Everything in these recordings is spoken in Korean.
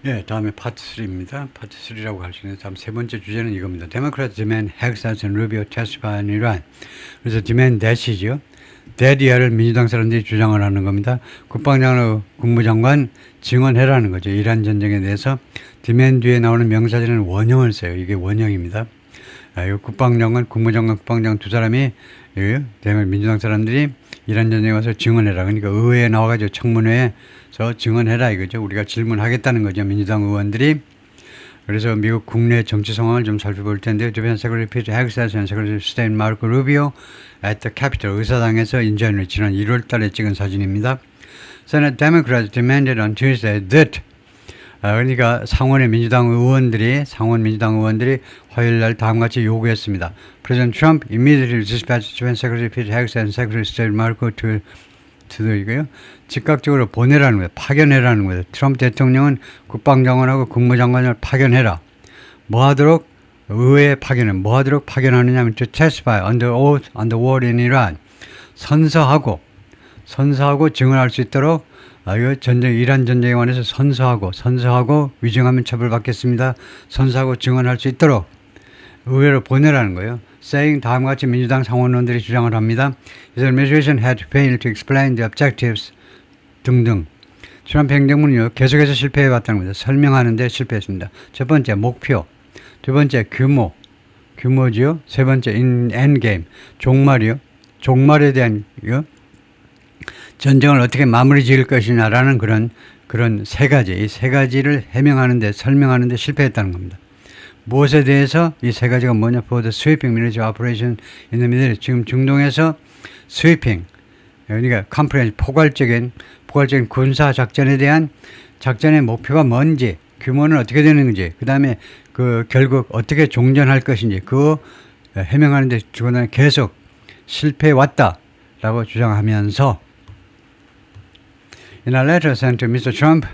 예, 다음에 파트 3입니다. 파트 3라고 할 수 있는 다음 세 번째 주제는 이겁니다. Democrats demand Hexas and Rubio testify in Iran. 그래서 demand that이죠. that이야를 민주당 사람들이 주장을 하는 겁니다. 국방장관, 국무장관 증언해라는 거죠. 이란 전쟁에 대해서 demand 뒤에 나오는 명사절에는 원형을 써요. 이게 원형입니다. 이 국방장관, 국무장관, 국방장관 두 사람이 민주당 사람들이 이란 전쟁에 와서 증언해라. 그러니까 의회에 나와가지고 청문회에서 증언해라 이거죠. 우리가 질문하겠다는 거죠. 민주당 의원들이. 그래서 미국 국내 정치 상황을 좀 살펴볼 텐데, Defense Secretary Pete Hegseth and Secretary of State Marco Rubio at the Capitol 의사당에서 인전을 지난 1월 달에 찍은 사진입니다. Senate Democrats demanded on Tuesday that 그러니까 상원 민주당 의원들이 화요일 날 다음같이 요구했습니다. President Trump immediately dispatched Defense Secretary Pete Hegseth and Secretary of State Marco to 이거요. 즉각적으로 보내라는 거예요. 파견해라는 거예요. 트럼프 대통령은 국방장관하고 국무장관을 파견해라. 뭐 하도록? 의회에 파견해. 뭐 하도록 파견하느냐 하면 to testify under oath on the war in Iran. 선서하고 증언할 수 있도록 이란 전쟁에 관해서 선서하고 위증하면 처벌받겠습니다. 선서하고 증언할 수 있도록 의회로 보내라는 거예요. saying 다음과 같이 민주당 상원의원들이 주장을 합니다. His administration had failed to explain the objectives 등등. 트럼프 행정부는요, 계속해서 실패해왔다는 겁니다. 설명하는데 실패했습니다. 첫 번째, 목표. 두 번째, 규모지요. 세 번째, endgame. 종말에 대한 전쟁을 어떻게 마무리 지을 것이냐라는 그런 세 가지, 이 세 가지를 설명하는데 실패했다는 겁니다. 무엇에 대해서 이 세 가지가 뭐냐? For the sweeping military operation in the Middle East. 지금 중동에서 sweeping, 그러니까 포괄적인 군사 작전에 대한 작전의 목표가 뭔지, 규모는 어떻게 되는 건지, 그 다음에 결국 어떻게 종전할 것인지, 그거 해명하는데 중간에 계속 실패해왔다라고 주장하면서 In a letter sent to Mr. Trump,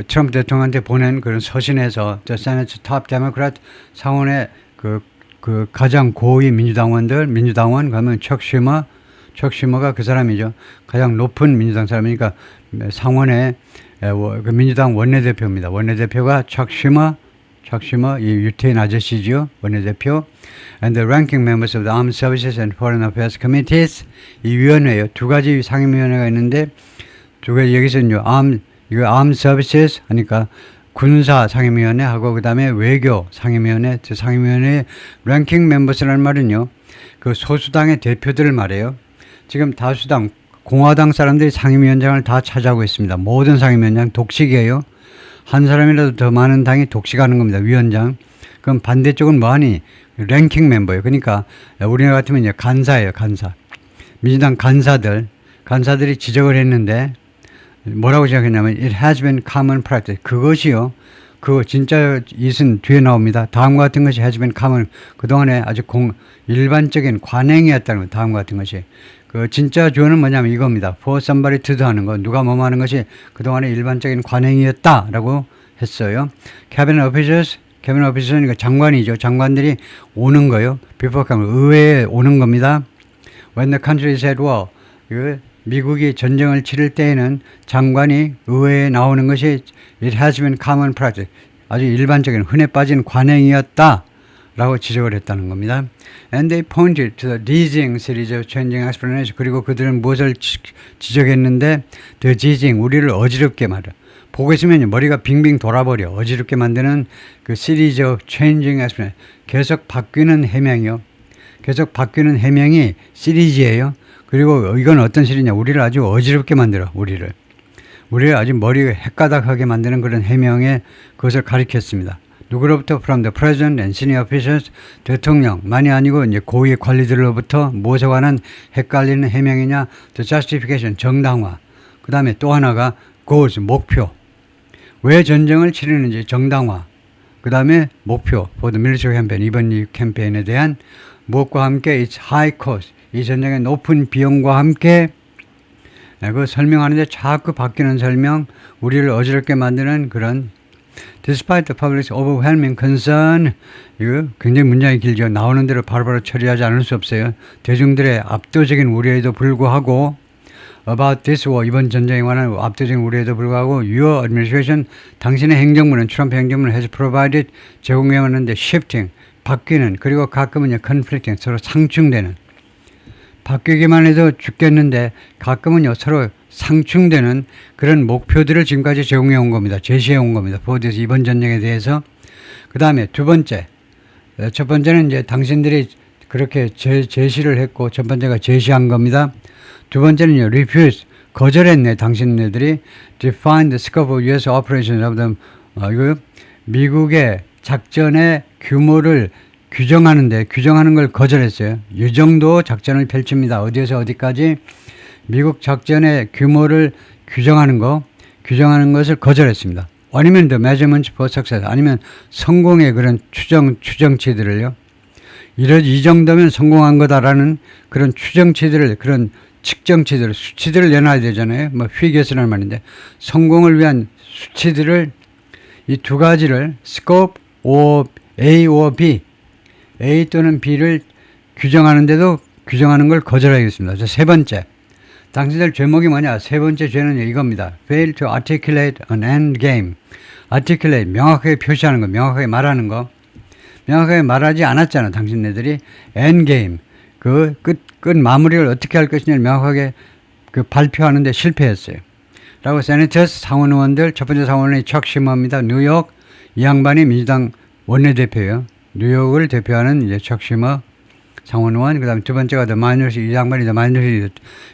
트럼프 대통령한테 보낸 그런 서신에서 The Senate's top Democrat 상원의 그 가장 고위 민주당원 가면 척 슈머가 그 사람이죠. 가장 높은 민주당 사람이니까 상원의 그 민주당 원내대표입니다. 원내대표가 척 슈머 이 유태인 아저씨죠. 원내대표. And the ranking members of the Armed Services and Foreign Affairs Committees. 이 위원회요. 두 가지 상임위원회가 있는데 두 가지 여기서는요. Armed Services 하니까 군사 상임위원회하고 그 다음에 외교 상임위원회, 상임위원회 랭킹 멤버스라는 말은요. 그 소수당의 대표들을 말해요. 지금 다수당 공화당 사람들이 상임위원장을 다 차지하고 있습니다. 모든 상임위원장 독식이에요. 한 사람이라도 더 많은 당이 독식하는 겁니다. 위원장. 그럼 반대쪽은 뭐하니? 랭킹 멤버예요. 그러니까 우리나라 같으면 이제 간사예요. 간사. 민주당 간사들이 지적을 했는데 뭐라고 생각했냐면 It has been common practice. 그거 진짜 이은 뒤에 나옵니다. 다음과 같은 것이 has been common. 그동안에 아주 일반적인 관행이었다는 거. 다음과 같은 것이. 그 진짜 주어는 뭐냐면 이겁니다. For somebody to do 하는 거. 누가 뭐뭐 하는 것이 그동안에 일반적인 관행이었다라고 했어요. Cabinet officers니까 장관이죠. 장관들이 오는 거요. Before 의회에 오는 겁니다. When the country is at war. 미국이 전쟁을 치를 때에는 장관이 의회에 나오는 것이 It has been common practice. 아주 일반적인 흔해 빠진 관행이었다라고 지적을 했다는 겁니다. And they pointed to the dizzying series of changing explanations. 그리고 그들은 무엇을 지적했는데 The dizzying, 우리를 어지럽게 말해. 보고 있으면 머리가 빙빙 돌아버려. 어지럽게 만드는 그 series of changing explanations. 계속 바뀌는 해명이 시리즈예요. 그리고 이건 어떤 시리냐? 우리를 아주 어지럽게 만들어. 우리를 아주 머리가 헷가닥하게 만드는 그런 해명에 그것을 가리켰습니다. 누구로부터? From the President and Senior Officials. 대통령만이 아니고 이제 고위 관리들로부터 무엇에 관한 헷갈리는 해명이냐? The Justification, 정당화. 그 다음에 또 하나가 Goals, 목표. 왜 전쟁을 치르는지 정당화. 그 다음에 목표. For the military campaign, 이번 이 캠페인에 대한 무엇과 함께 It's high cost. 이 전쟁의 높은 비용과 함께 그 설명하는데 자꾸 바뀌는 설명, 우리를 어지럽게 만드는 그런 Despite the public's overwhelming concern, 이거 굉장히 문장이 길죠. 나오는 대로 바로바로 처리하지 않을 수 없어요. 대중들의 압도적인 우려에도 불구하고 about this war, 이번 전쟁에 관한 압도적인 우려에도 불구하고 your administration, 당신의 행정부는 트럼프 행정부는 has provided 제공해 왔는데 shifting, 바뀌는 그리고 가끔은요 conflicting, 서로 상충되는 바뀌기만 해도 죽겠는데 가끔은요 서로 상충되는 그런 목표들을 지금까지 제공해 온 겁니다. 제시해 온 겁니다. 보드에서 이번 전쟁에 대해서. 그 다음에 두 번째, 첫 번째는 이제 당신들이 그렇게 제시를 했고 첫 번째가 제시한 겁니다. 두 번째는요, refuse, 거절했네, 당신네들이. define the scope of U.S. operations of the, 이거 미국의 작전의 규모를 규정하는 걸 거절했어요. 이 정도 작전을 펼칩니다. 어디에서 어디까지 미국 작전의 규모를 규정하는 것을 거절했습니다. 아니면 the measurements for success, 아니면 성공의 그런 추정치들을요. 이 정도면 성공한 거다라는 그런 추정치들을, 그런 측정치들, 수치들을 내놔야 되잖아요. 뭐 figures라는 말인데 성공을 위한 수치들을 이 두 가지를 scope A or B, A 또는 B를 규정하는데도 규정하는 걸 거절하겠습니다. 세 번째, 당신들 죄목이 뭐냐? 세 번째 죄는 이겁니다. fail to articulate an end game. articulate, 명확하게 표시하는 거, 명확하게 말하는 거. 명확하게 말하지 않았잖아, 당신네들이. end game, 그 끝 마무리를 어떻게 할 것이냐를 명확하게 그 발표하는데 실패했어요. 라고 세네터스 상원의원들, 첫 번째 상원의원이 척 시머입니다. 뉴욕, 이 양반이 민주당 원내대표예요. 뉴욕을 대표하는 이제 척 시머 상원의원. 그 다음에 두 번째가 더 마이너리티, 이 양반이 더 마이너리티,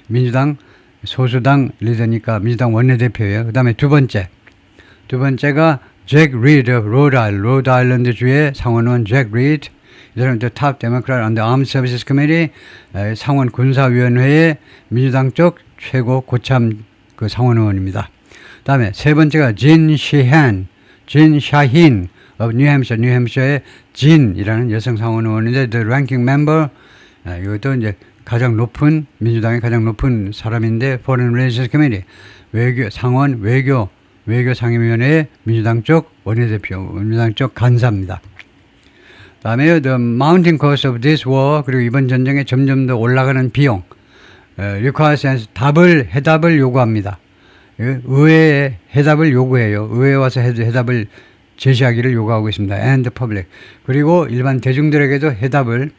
민주당 소수당 리더니까 민주당 원내대표예요. 그 다음에 두 번째가 잭 리드, 로드아일랜드 주의 상원의원 잭 리드. 이 사람은 top Democrat on the Armed Services Committee, 상원 군사위원회의 민주당 쪽 최고 고참 그 상원의원입니다. 그 다음에 세 번째가 진 샤힌 of 뉴햄셔의 진이라는 여성 상원의원인데 the ranking member, 이것도 이제 가장 높은 민주당의 가장 높은 사람인데 Foreign Relations Committee, 외교 상임위원회의 민주당 쪽 원내대표, 민주당 쪽 간사입니다. 다음에 the mounting cost of this war, 그리고 이번 전쟁에 점점 더 올라가는 비용, requires 해답을 요구합니다. 의회에 해답을 요구해요. 의회에 와서 해답을 제시하기를 요구하고 있습니다. and the public. 그리고 일반 대중들에게도 해답을,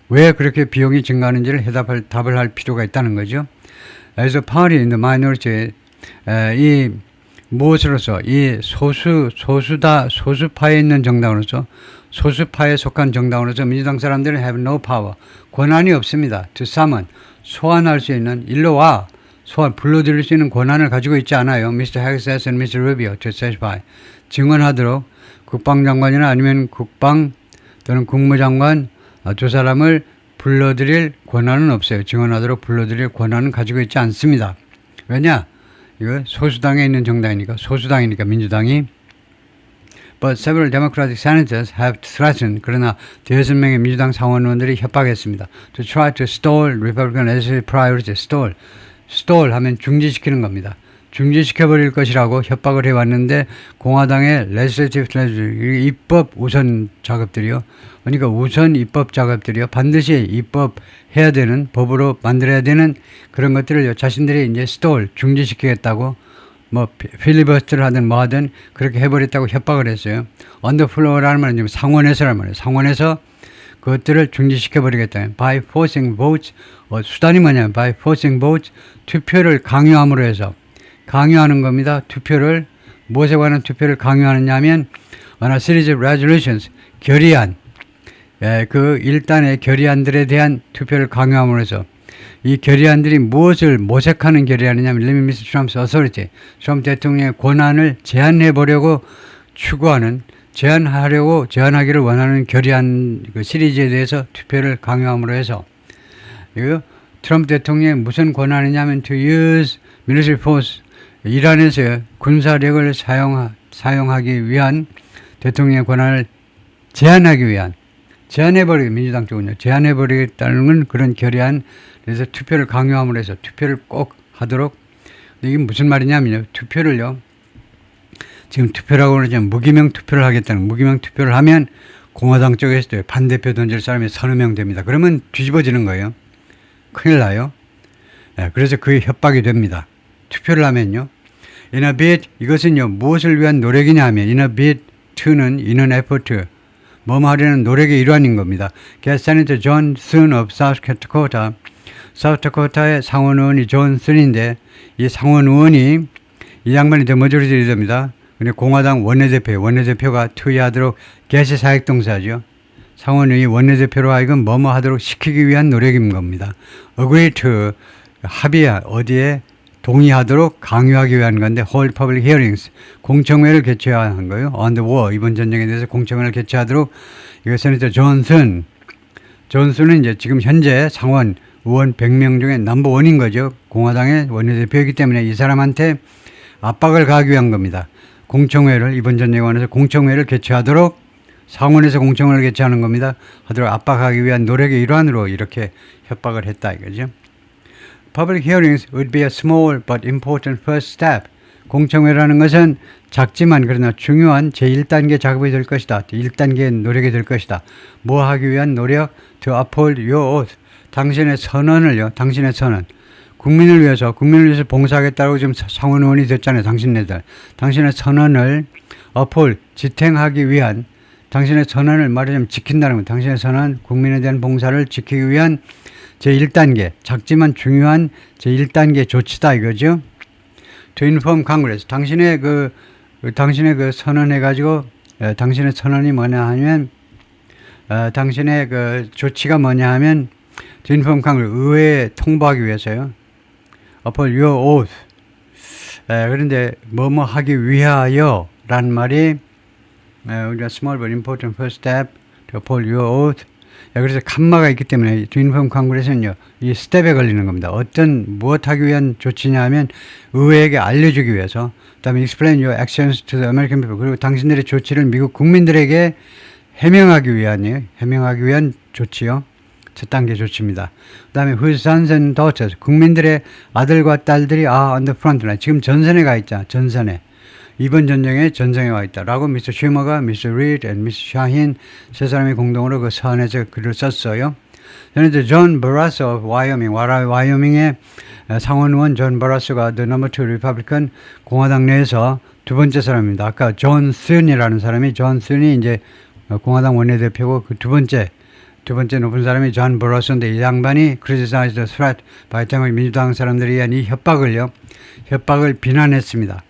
왜 그렇게 비용이 증가하는지를 답을 할 필요가 있다는 거죠. 그래서 party in the minority, 이 무엇으로서 이 소수파에 있는 정당으로서, 소수파에 속한 정당으로서 민주당 사람들은 have no power, 권한이 없습니다. to summon, 소환할 수 있는, 일로 와, 불러들일 수 있는 권한을 가지고 있지 않아요. Mr. Hexas and Mr. Rubio to testify, 증언하도록 국방장관이나 아니면 국방 또는 국무장관 두 사람을 불러들일 권한은 없어요. 증언하도록 불러들일 권한은 가지고 있지 않습니다. 왜냐? 이거 소수당에 있는 정당이니까, 소수당이니까 민주당이. But several Democratic senators have threatened, 그러나 6명의 민주당 상원의원들이 협박했습니다. To try to stall Republican legislative priorities. stall 하면 중지시키는 겁니다. 중지시켜버릴 것이라고 협박을 해왔는데 공화당의 legislative 입법 우선 작업들이요. 그러니까 우선 입법 작업들이요. 반드시 입법해야 되는, 법으로 만들어야 되는 그런 것들을 자신들이 이제 stall, 중지시키겠다고, 뭐 필리버스터를 하든 뭐 하든 그렇게 해버렸다고 협박을 했어요. on the floor라는 말은 지금 상원에서란 말이에요. 상원에서 그것들을 중지시켜버리겠다. by forcing votes, 수단이 뭐냐면 by forcing votes, 투표를 강요함으로 해서, 강요하는 겁니다. 투표를, 무엇에 관한 투표를 강요하느냐 하면 on a series of resolutions, 결의안, 그 일단의 결의안들에 대한 투표를 강요함으로 해서, 이 결의안들이 무엇을 모색하는 결의안이냐면 limit Mr. Trump's authority, 트럼프 대통령의 권한을 제한해보려고 추구하는, 제한하기를 원하는 결의안 그 시리즈에 대해서 투표를 강요함으로 해서, 이거 트럼프 대통령의 무슨 권한이냐면 to use military force, 이란에서 군사력을 사용하기 위한 대통령의 권한을 제한하기 위한, 민주당 쪽은요, 제한해버리겠다는 그런 결의안, 그래서 투표를 강요함으로 해서 투표를 꼭 하도록. 이게 무슨 말이냐면요, 투표를요, 지금 투표라고 그러지만 무기명 투표를 하겠다는, 무기명 투표를 하면 공화당 쪽에서도 반대표 던질 사람이 서너 명 됩니다. 그러면 뒤집어지는 거예요. 큰일 나요. 그래서 그게 협박이 됩니다. 투표를 하면요. In a bid, 이것은요, 무엇을 위한 노력이냐 하면, in a bid to는 in an effort, 뭐뭐 하려는 노력의 일환인 겁니다. Get Senator John Thune of South Dakota, South Dakota의 상원 의원이 존 순인데, 이 상원 의원이, 이 양반이 더 머저리티 리더입니다. 근데 공화당 원내대표가 투의하도록 get이 사역동사죠. 상원의 원내대표로 하여금 뭐뭐 하도록 시키기 위한 노력인 겁니다. agree to, 합의야, 어디에 동의하도록 강요하기 위한 건데 hold public hearings, 공청회를 개최해야 하는 거예요. on the war, 이번 전쟁에 대해서 공청회를 개최하도록 이거 세니터 존슨은 이제 지금 현재 상원 의원 100명 중에 넘버 원인 거죠. 공화당의 원내대표이기 때문에 이 사람한테 압박을 가하기 위한 겁니다. 공청회를 이번 전쟁에 관해서 공청회를 개최하도록 상원에서 공청회를 개최하는 겁니다. 하도록 압박하기 위한 노력의 일환으로 이렇게 협박을 했다 이거죠. Public hearings would be a small but important first step. 공청회라는 것은 작지만 그러나 중요한 제1단계 작업이 될 것이다. 1단계 노력이 될 것이다. 뭐 하기 위한 노력? To uphold your oath. 당신의 선언을요. 당신의 선언. 국민을 위해서 봉사하겠다고 지금 상원 의원이 됐잖아요. 당신네들. 당신의 선언을 uphold, 지탱하기 위한 당신의 선언을 말하자면 지킨다는 것. 당신의 선언, 국민에 대한 봉사를 지키기 위한 제1단계, 작지만 중요한 제1단계 조치다 이거죠. To inform Congress, 당신의 그 선언해가지고, 당신의 선언이 뭐냐 하면, 당신의 그 조치가 뭐냐 하면, To inform Congress, 의회에 통보하기 위해서요. Uphold your oath. 그런데 뭐뭐 하기 위하여 라는 말이, 우리가 small but important first step to uphold your oath. 그래서 칸마가 있기 때문에 to inform Congress는요, 이 스텝에 걸리는 겁니다. 무엇 하기 위한 조치냐 하면 의회에게 알려주기 위해서, 그 다음에 explain your actions to the American people, 그리고 당신들의 조치를 미국 국민들에게 해명하기 위한 조치요. 첫 단계 조치입니다. 그 다음에 whose sons and daughters, 국민들의 아들과 딸들이 are on the front line, 지금 전선에 가 있자, 전선에. 이번 전쟁에 전쟁에 와 있다라고 미스터 슈머가, 미스터 리드, 미스터 샤힌 세 사람이 공동으로 그 서한에서 글을 썼어요. 그런데 존 버라스 of 와이오밍의 상원 의원 존 버라스가 the number 2 Republican 공화당 내에서 두 번째 사람입니다. 아까 존 순이라는 사람이 이제 공화당 원내대표고 그 두 번째 높은 사람이 존 버라스인데 이 양반이 criticized the threat by 민주당 사람들에 의한 이 협박을 비난했습니다.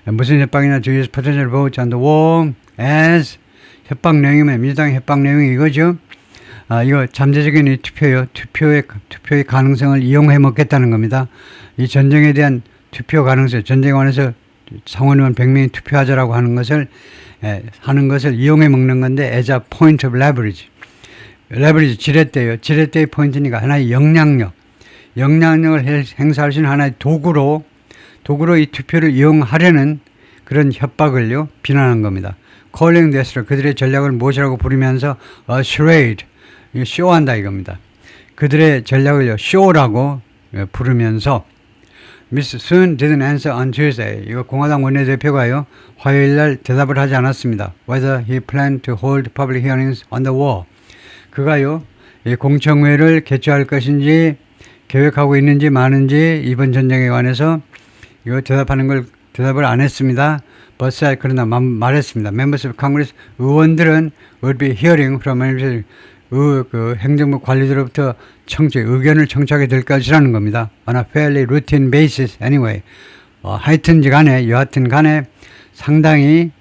무슨 협박이냐? To use potential votes on the war as 협박 내용이면 민주당의 협박 내용이 이거죠. 이거 잠재적인 이 투표요. 투표의 가능성을 이용해 먹겠다는 겁니다. 이 전쟁에 대한 투표 가능성, 전쟁에 관해서 상원 의원 100명이 투표하자라고 하는 것을 이용해 먹는 건데 as a point of leverage. 지렛대요. 지렛대의 포인트니까 하나의 영향력을 행사할 수 있는 하나의 도구로 이 투표를 이용하려는 그런 협박을요, 비난한 겁니다. calling this, 그들의 전략을 무엇이라고 부르면서 a charade, 쇼한다 이겁니다. 그들의 전략을요, 쇼라고 부르면서 Miss Sun didn't answer on Tuesday. 이거 공화당 원내대표가요, 화요일 날 대답을 하지 않았습니다. Whether he planned to hold public hearings on the war. 그가요, 이 공청회를 개최할 것인지 계획하고 있는지 마는지 이번 전쟁에 관해서 이거 대답을 안 했습니다. But said, 그러나 말했습니다. Members of Congress, 의원들은 would be hearing from 그 행정부 관리들로부터 의견을 청취하게 될 것이라는 겁니다. On a fairly routine basis anyway. 여하튼 간에 상당히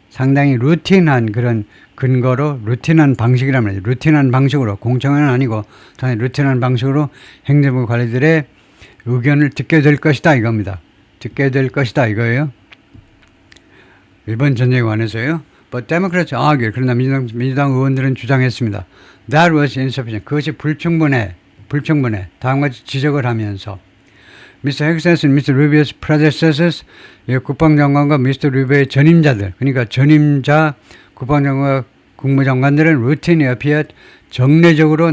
루틴한 그런 근거로 루틴한 방식이라면 루틴한 방식으로 공청회는 아니고 루틴한 방식으로 행정부 관리들의 의견을 듣게 될 것이다 이겁니다. 듣게 될 것이다 이거예요. 이번 전쟁에 관해서요. But Democrats argue. 그러나 민주당 의원들은 주장했습니다. That was insufficient. 그것이 불충분해. 다음같이 지적을 하면서 Mr. Hexas and Mr. Rubio's predecessors, 국방장관과 Mr. Rubio의 전임자들, 그러니까 전임자 국방장관과 국무장관들은 routinely appeared, 정례적으로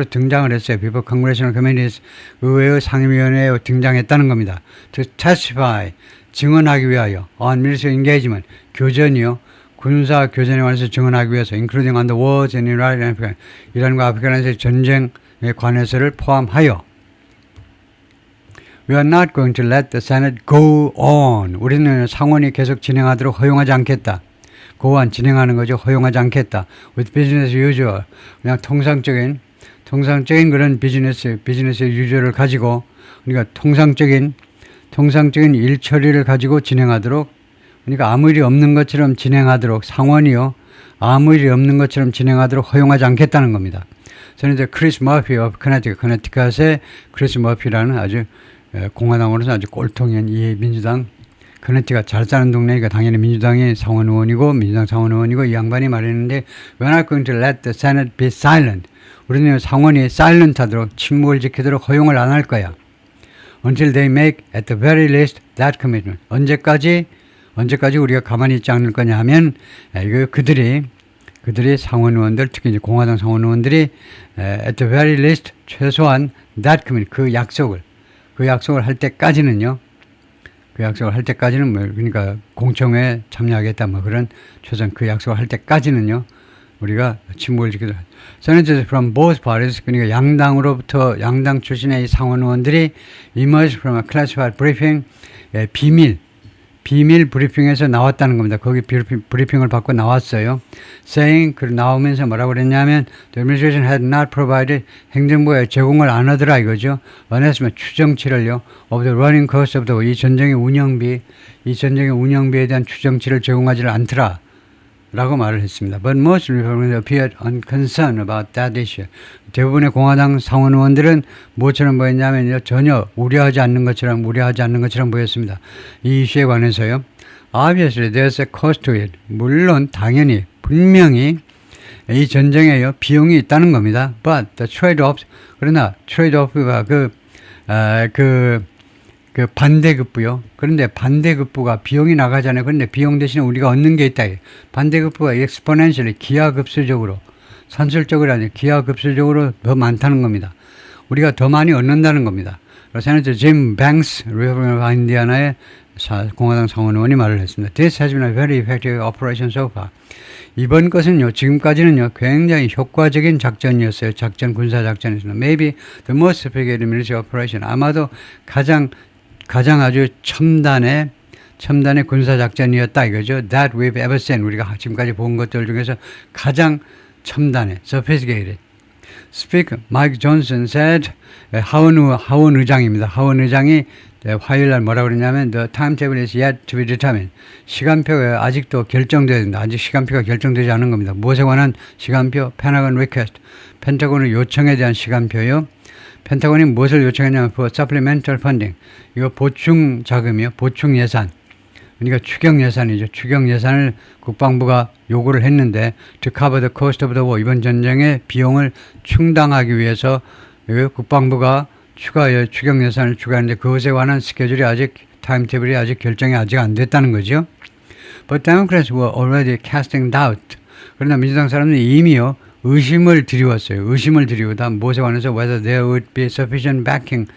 등장을 했어요. Before Congressional Committees, 의회의 상임위원회에 등장했다는 겁니다. To testify, 증언하기 위하여, on military engagement, 교전이요. 군사 교전에 관해서 증언하기 위해서, including on the wars in Iraq and Afghanistan, 이란과 아프가니스탄 전쟁에 관해서를 포함하여. We are not going to let the Senate go on. 우리는 상원이 계속 진행하도록 허용하지 않겠다. go on 진행하는 거죠. 허용하지 않겠다. With business as usual. 그냥 통상적인 그런 비즈니스 유저를 가지고 그러니까 통상적인 일 처리를 가지고 진행하도록 그러니까 아무 일이 없는 것처럼 진행하도록 상원이요. 아무 일이 없는 것처럼 진행하도록 허용하지 않겠다는 겁니다. 저는 이제 크리스 머피 of 커네티컷의 크리스 머피라는 아주 공화당으로서 아주 꼴통인 이 민주당 커네티컷 잘 사는 동네니까 당연히 민주당이 상원 의원이고 민주당 상원 의원이고 이 양반이 말했는데 We're not going to let the Senate be silent. 우리는 상원이 silent 하도록 침묵을 지키도록 허용을 안 할 거야. Until they make at the very least that commitment. 언제까지 우리가 가만히 있지 않을 거냐 하면 이거 그들이 상원 의원들 특히 이제 공화당 상원 의원들이 at the very least 최소한 that commitment 그 약속을 할 때까지는요. 그 약속을 할 때까지는 뭐 그러니까 공청회에 참여하겠다 뭐 그런 최소한 그 약속을 할 때까지는요. 우리가 침묵을 지키도록. Senators from both parties 그러니까 양당 출신의 이 상원 의원들이 emerged from a classified briefing 비밀 브리핑에서 나왔다는 겁니다. 거기 브리핑을 받고 나왔어요. saying 나오면서 뭐라고 그랬냐면 the administration had not provided 행정부에 제공을 안 하더라 이거죠. 안 했으면 추정치를요. of the running cost of the 이 전쟁의 운영비에 대한 추정치를 제공하지를 않더라. 라고 말을 했습니다. But most Republicans appeared unconcerned about that issue. 대부분의 공화당 상원 의원들은 뭐처럼 보였냐면 전혀 우려하지 않는 것처럼 보였습니다. 이 이슈에 관해서요. Obviously, there's a cost to it. 물론 당연히 분명히 이 전쟁에요 비용이 있다는 겁니다. But the trade-offs 그러나 트레이드-오프가 그 반대급부요. 그런데 반대급부가 비용이 나가잖아요. 그런데 비용 대신에 우리가 얻는 게 있다. 반대급부가 exponentially 기하급수적으로 산술적으로 아니라 기하급수적으로 더 많다는 겁니다. 우리가 더 많이 얻는다는 겁니다. 그래서 짐 뱅스 리퍼블리칸 오브 인디아나의 공화당 상원 의원이 말을 했습니다. This has been a very effective operation so far. 이번 것은요, 지금까지는요, 굉장히 효과적인 작전이었어요. 군사작전이었습니다. Maybe the most sophisticated military operation. 아마도 가장 아주 첨단의 군사작전이었다 이거죠. That we've ever seen. 우리가 지금까지 본 것들 중에서 가장 첨단의 sophisticated. Speaker Mike Johnson said, 하원 의장입니다. 하원 의장이 화요일 날 뭐라고 그러냐면 the timetable is yet to be determined. 시간표가 아직도 결정돼야 된다. 아직 시간표가 결정되지 않은 겁니다. 무엇에 관한 시간표? Pentagon request. 펜타곤의 요청에 대한 시간표요. 펜타곤이 무엇을 요청했냐면 for supplemental funding. 이거 보충 자금이요. 보충 예산. 그러니까 추경 예산이죠. 추경 예산을 국방부가 요구를 했는데 to cover the cost of the war. 이번 전쟁의 비용을 충당하기 위해서 국방부가 추경 예산을 추가하는데 그것에 관한 스케줄이 타임테이블이 결정이 안 됐다는 거죠. But Democrats were already casting doubt. 그러나 민주당 사람들이 이미요 의심을 드리웠어요. 다 무엇에 관해서 whether there would be sufficient backing.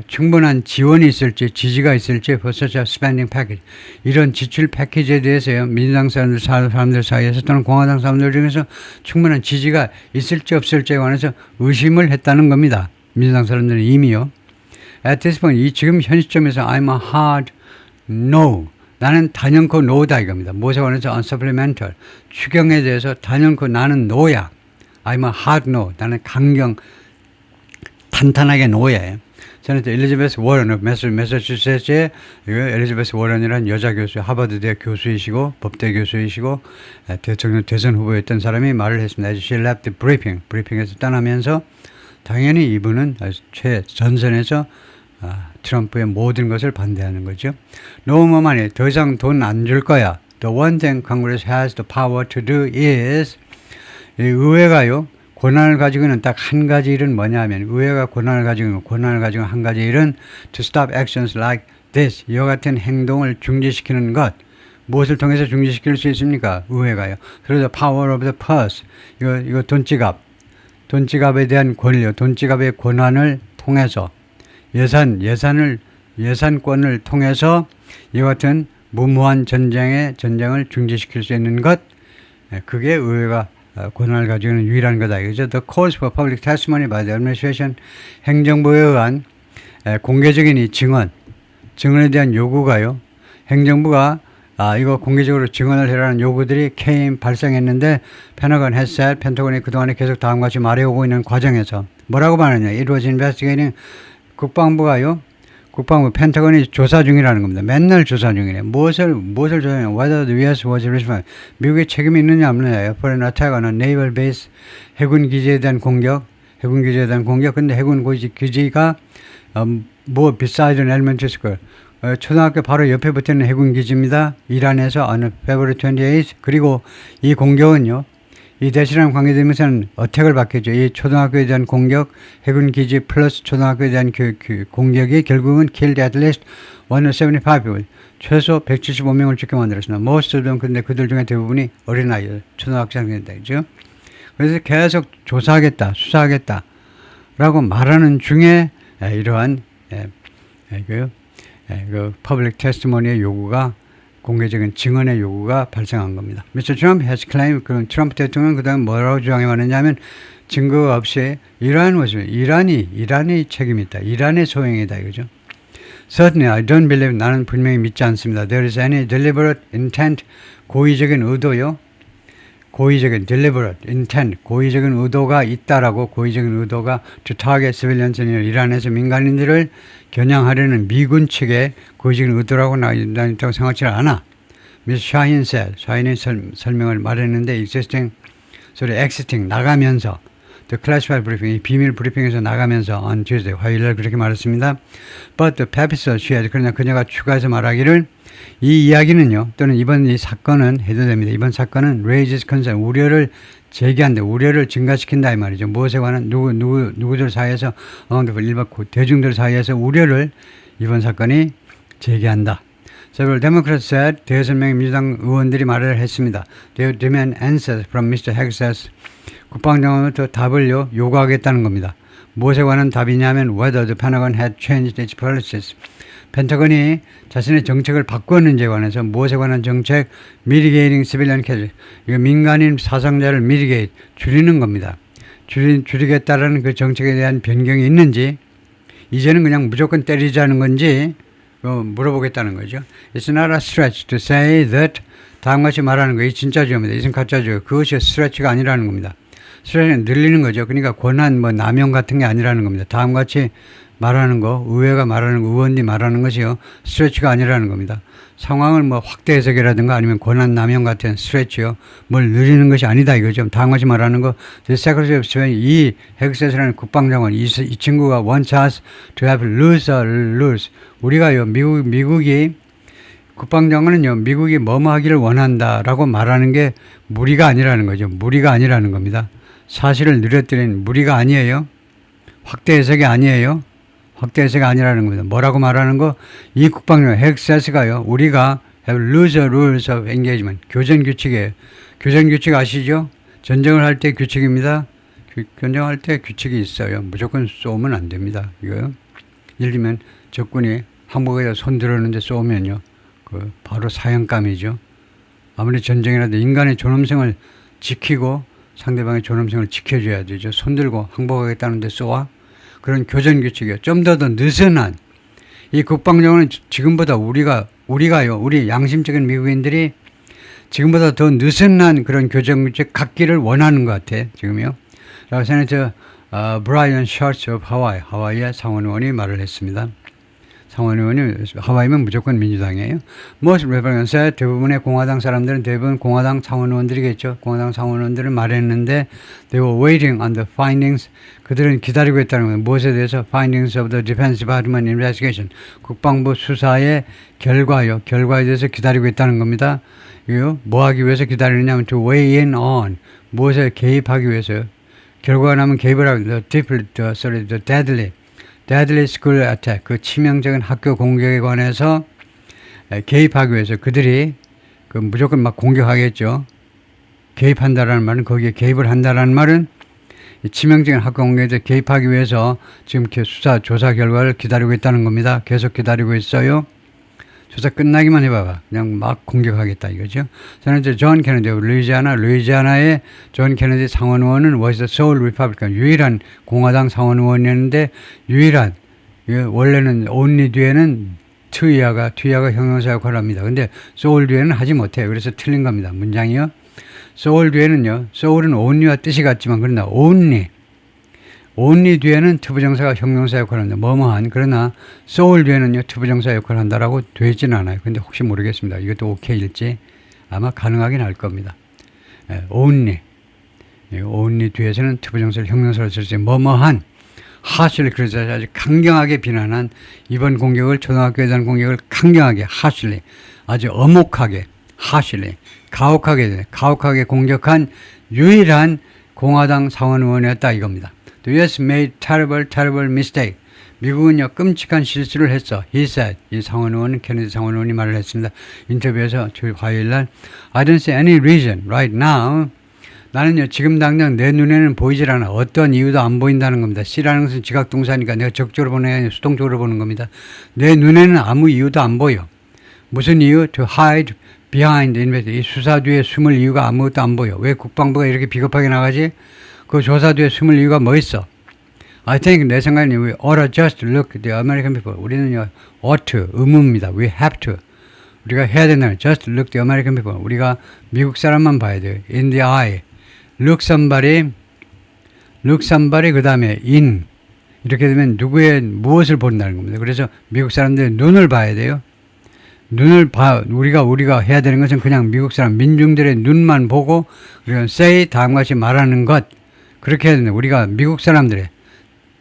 충분한 지원이 있을지 지지가 있을지 for such a spending package. 이런 지출 패키지에 대해서요. 민주당 사람들 사이에서 또는 공화당 사람들 중에서 충분한 지지가 있을지 없을지에 관해서 의심을 했다는 겁니다. 민주당 사람들은 이미요. At this point, 지금 현 시점에서 I'm a hard no. 나는 단연코 no다 이겁니다. 무엇에 관해서 unsupplemental. 추경에 대해서 단연코 나는 no야. I'm a hard no. 나는 탄탄하게 no예요. 저는 엘리자베스 워런, 매사추세츠의 엘리자베스 워런이라는 여자 교수, 하버드 대학 교수이시고 법대 교수이시고 대선 후보였던 사람이 말을 했습니다. She left the 브리핑에서 떠나면서 당연히 이분은 최전선에서 트럼프의 모든 것을 반대하는 거죠. No more money. 더 이상 돈 안 줄 거야. The one thing Congress has the power to do is 의회가요. 권한을 가지고는 딱 한 가지 일은 뭐냐면 의회가 권한을 가지고 한 가지 일은 to stop actions like this. 이와 같은 행동을 중지시키는 것. 무엇을 통해서 중지시킬 수 있습니까? 의회가요. 그래서 power of the purse. 이거 돈지갑에 대한 권리, 돈지갑의 권한을 통해서 예산권을 통해서 이와 같은 무모한 전쟁을 중지시킬 수 있는 것, 그게 의회가 권한을 가지고 있는 유일한 거다. 이거죠. The calls for public testimony by the administration, 행정부에 의한 공개적인 이 증언에 대한 요구가요. 행정부가 이거 공개적으로 증언을 해라는 요구들이 발생했는데 펜타곤이 그동안에 계속 다음과 같이 말해오고 있는 과정에서 뭐라고 말하냐. It was investigating 국방부 펜타곤이 조사 중이라는 겁니다. 맨날 조사 중이네. 무엇을 조사하냐. Whether the US was responsible. 미국의 책임이 있느냐 없느냐. For an attack on a naval base. 해군 기지에 대한 공격. 근데 해군 기지가 beside an elementary school. 초등학교 바로 옆에 붙어있는 해군 기지입니다. 이란에서 on February 28th. 그리고 이 공격은요. 이 대시랑 관계되면서는 어택을 받겠죠. 이 초등학교에 대한 공격, 해군 기지 플러스 초등학교에 대한 공격이 결국은 killed at least 175 people. 최소 175명을 죽게 만들었습니다. Most of them, 근데 그들 중에 대부분이 어린아이들, 초등학생들이다. 그죠? 그래서 계속 조사하겠다, 수사하겠다. 라고 말하는 중에 이러한 퍼블릭 테스티모니의 요구가 공개적인 증언의 요구가 발생한 겁니다. Mr. Trump has claimed, 그럼 트럼프 대통령은 그다음 뭐라고 주장해왔느냐면 증거 없이 이란이 책임이 있다. 이란의 소행이다. 이거죠. Certainly, I don't believe, 나는 분명히 믿지 않습니다. There is any deliberate intent, 고의적인 의도요. deliberate intent, 고의적인 의도가 있다라고, 고의적인 의도가 to target civilians, 이란에서 민간인들을 겨냥하려는 미군 측의 고의적인 의도라고 나있다고 생각지 않아. Ms. Shaheen said, 샤힌이 설명을 말했는데 exiting, 나가면서, the classified briefing, 비밀 브리핑에서 나가면서 on Tuesday, 화요일날 그렇게 말했습니다. But the purpose she had, 그러나 그녀가 추가해서 말하기를, 이 이야기는요, 또는 이번 이 사건은 해도 됩니다. 이번 사건은 raises concern, 우려를 제기한다, 우려를 증가시킨다 이 말이죠. 무엇에 관한 누구들 사이에서 일반 대중들 사이에서 우려를 이번 사건이 제기한다. Several Democrats said, 대여섯 명의 민주당 의원들이 말을 했습니다. They demand answers from Mr. Hexas. 국방장관부터 답을 요구하겠다는 겁니다. 무엇에 관한 답이냐면 whether the Pentagon had changed its policies. 펜타곤이 자신의 정책을 바꾸었는지에 관해서 무엇에 관한 정책, mitigating civilian casualties. 이거 민간인 사상자를 mitigate, 줄이는 겁니다. 줄이겠다라는 그 정책에 대한 변경이 있는지, 이제는 그냥 무조건 때리자는 건지 물어보겠다는 거죠. It's not a stretch to say that, 다음같이 말하는 거예요. 진짜 주어입니다. 이것은 가짜 주어. 그것이 stretch가 아니라는 겁니다. stretch는 늘리는 거죠. 그러니까 권한, 남용 같은 게 아니라는 겁니다. 다음같이 말하는 거, 의원이 말하는 것이요, 스트레치가 아니라는 겁니다. 상황을 확대 해석이라든가 아니면 권한 남용 같은 스트레치요, 뭘 늘리는 것이 아니다 이거죠. 다음같이 말하는 거, The Secretary of State, 이 헥셋이라는 국방장관, 이 친구가 wants us to have rules. 우리가요, 미국이 국방장관은요, 미국이 뭐뭐 하기를 원한다라고 말하는 게 무리가 아니라는 거죠. 무리가 아니라는 겁니다. 사실을 늘어뜨리는 무리가 아니에요. 확대 해석이 아니에요. 확대 해석이 아니라는 겁니다. 뭐라고 말하는 거? 이 국방장 헥셋가요, 우리가 have loose rules of engagement. 교전 규칙이에요. 교전 규칙 아시죠? 전쟁을 할 때 규칙입니다. 전쟁할 때 규칙이 있어요. 무조건 쏘면 안 됩니다. 이거요. 예를 들면 적군이 항복에다 손 들었는데 쏘면요, 바로 사형감이죠. 아무리 전쟁이라도 인간의 존엄성을 지키고 상대방의 존엄성을 지켜줘야 되죠. 손 들고 항복하겠다는데 쏘아? 그런 교전 규칙이요. 좀 더 느슨한, 이 국방장관은 지금보다 우리 양심적인 미국인들이 지금보다 더 느슨한 그런 교전 규칙 갖기를 원하는 것 같아, 지금요. 라고 세네터 브라이언 셔츠 오브 하와이의 상원 의원이 말을 했습니다. 상원 의원이 하와이면 무조건 민주당이에요. Most Republicans, 대부분의 공화당 사람들은 대부분 공화당 상원 의원들이겠죠. 공화당 상원 의원들은 말했는데 they were waiting on the findings. 그들은 기다리고 있다는 거예요. 무엇에 대해서? Findings of the Defense Department investigation. 국방부 수사의 결과에 대해서 기다리고 있다는 겁니다. 이거 뭐 하기 위해서 기다리느냐면 to weigh in on. 무엇에 개입하기 위해서요. 결과가 나면 개입을 하고 the deadly school attack, 그 치명적인 학교 공격에 관해서 개입하기 위해서 그들이 무조건 막 공격하겠죠. 개입한다라는 말은, 거기에 개입을 한다라는 말은 치명적인 학교 공격에 대해서 개입하기 위해서 지금 조사 결과를 기다리고 있다는 겁니다. 계속 기다리고 있어요. 조사 끝나기만 해봐봐. 그냥 막 공격하겠다 이거죠. 저는 이제 존 케네디, 루이지아나의 존 케네디 상원 의원은 was the sole Republican, 유일한 공화당 상원 의원이었는데 유일한 원래는 only 뒤에는 to 이하가 형용사 역할을 합니다. 근데 soul 뒤에는 하지 못해요. 그래서 틀린 겁니다. 문장이요. soul 뒤에는요. soul은 only와 뜻이 같지만 그러나 only 뒤에는 투부정사가 형용사 역할을 한다. 뭐뭐한. 그러나 soul 뒤에는요. 투부정사 역할을 한다라고 되어 있지는 않아요. 근데 혹시 모르겠습니다. 이것도 오케이일지 아마 가능하긴 할 겁니다. only 뒤에서는 투부정사를 형용사로 쓸지 뭐뭐한 harshly 그래서 아주 강경하게 비난한 이번 공격을 초등학교에 대한 공격을 강경하게 harshly 아주 엄혹하게 harshly 가혹하게 공격한 유일한 공화당 상원 의원이었다 이겁니다. The U.S. made terrible mistake. 미국은요 끔찍한 실수를 했어. He said. 이 상원 의원 케네디 상원 의원이 말을 했습니다. 인터뷰에서 화요일 날 I don't see any reason right now. 나는요 지금 당장 내 눈에는 보이질 않아. 어떤 이유도 안 보인다는 겁니다. C라는 것은 지각동사니까 내가 적적으로 보는 게 아니라 수동적으로 보는 겁니다. 내 눈에는 아무 이유도 안 보여. 무슨 이유? To hide behind investigation. 이 수사 뒤에 숨을 이유가 아무것도 안 보여. 왜 국방부가 이렇게 비겁하게 나가지? 그 조사 뒤에 숨을 이유가 뭐 있어? I think 내 생각에는 we ought to just look at the American people. 우리는요 ought to 의무입니다. We have to. 우리가 해야 된다는 just look at the American people. 우리가 미국 사람만 봐야 돼요. In the eye. look somebody 그 다음에 in 이렇게 되면 누구의 무엇을 본다는 겁니다. 그래서 미국 사람들의 눈을 봐야 돼요. 우리가 해야 되는 것은 그냥 미국 사람 민중들의 눈만 보고 우리가 say 다음과 같이 말하는 것 그렇게 해야 된다. 우리가 미국 사람들의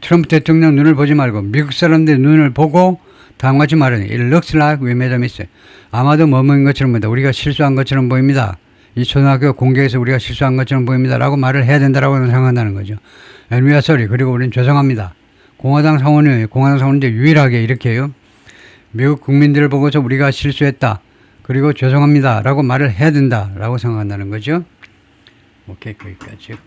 트럼프 대통령 눈을 보지 말고 미국 사람들의 눈을 보고 다음과 같이 말하는 It looks like we made a mistake. 아마도 뭐뭐인 것처럼 보인다. 우리가 실수한 것처럼 보입니다. 이 초등학교 공격에서 우리가 실수한 것처럼 보입니다. 라고 말을 해야 된다라고 생각한다는 거죠. And we are sorry. 그리고 우리는 죄송합니다. 공화당 상원이 유일하게 이렇게 해요. 미국 국민들을 보고서 우리가 실수했다. 그리고 죄송합니다. 라고 말을 해야 된다. 라고 생각한다는 거죠. 오케이, 거기까지요.